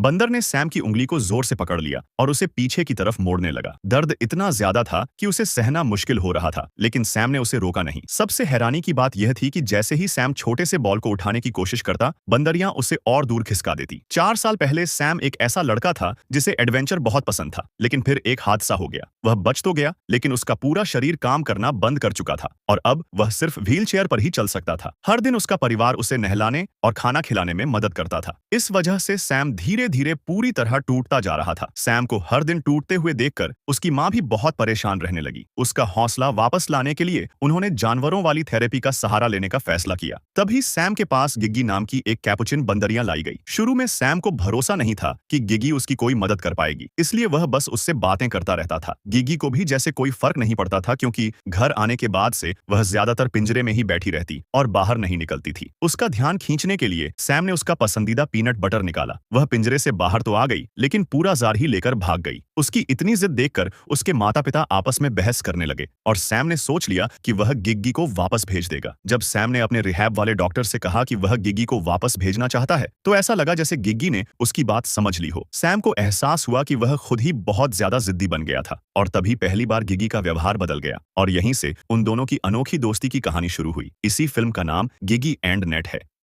बंदर ने सैम की उंगली को जोर से पकड़ लिया और उसे पीछे की तरफ मोड़ने लगा। दर्द इतना ज्यादा था कि उसे सहना मुश्किल हो रहा था, लेकिन सैम ने उसे रोका नहीं। सबसे हैरानी की बात यह थी कि जैसे ही सैम छोटे से बॉल को उठाने की कोशिश करता, बंदरियां उसे और दूर खिसका देती। 4 साल पहले सैम एक ऐसा लड़का था जिसे एडवेंचर बहुत पसंद था, लेकिन फिर एक हादसा हो गया। वह बच तो गया, लेकिन उसका पूरा शरीर काम करना बंद कर चुका था और अब वह सिर्फ व्हीलचेयर पर ही चल सकता था। हर दिन उसका परिवार उसे नहलाने और खाना खिलाने में मदद करता था। इस वजह से सैम धीरे धीरे पूरी तरह टूटता जा रहा था। सैम को हर दिन टूटते हुए देखकर उसकी माँ भी बहुत परेशान रहने लगी। उसका हौसला वापस लाने के लिए उन्होंने जानवरों वाली थेरेपी का सहारा लेने का फैसला किया। तभी सैम के पास गिग्गी नाम की एक कैपुचिन बंदरियां लाई गई। शुरू में सैम को भरोसा नहीं था कि गिग्गी उसकी कोई मदद कर पाएगी, इसलिए वह बस उससे बातें करता रहता था। गिग्गी को भी जैसे कोई फर्क नहीं पड़ता था, क्योंकि घर आने के बाद से वह ज्यादातर पिंजरे में ही बैठी रहती और बाहर नहीं निकलती थी। उसका ध्यान खींचने के लिए सैम ने उसका पसंदीदा पीनट बटर निकाला। वह पिंजरे से बाहर तो आ गई, लेकिन पूरा जार ही लेकर भाग गई। उसकी इतनी जिद देखकर उसके माता पिता आपस में बहस करने लगे और सैम ने सोच लिया कि वह गिग्गी को वापस भेज देगा। जब सैम ने अपने रिहैब वाले डॉक्टर से कहा कि वह गिग्गी को वापस भेजना चाहता है, तो ऐसा लगा जैसे गिग्गी ने उसकी बात समझ ली हो। सैम को एहसास हुआ कि वह खुद ही बहुत ज्यादा जिद्दी बन गया था और तभी पहली बार गिग्गी का व्यवहार बदल गया और यहीं से उन दोनों की अनोखी दोस्ती की कहानी शुरू हुई। इसी फिल्म का नाम गिग्गी एंड नेट है।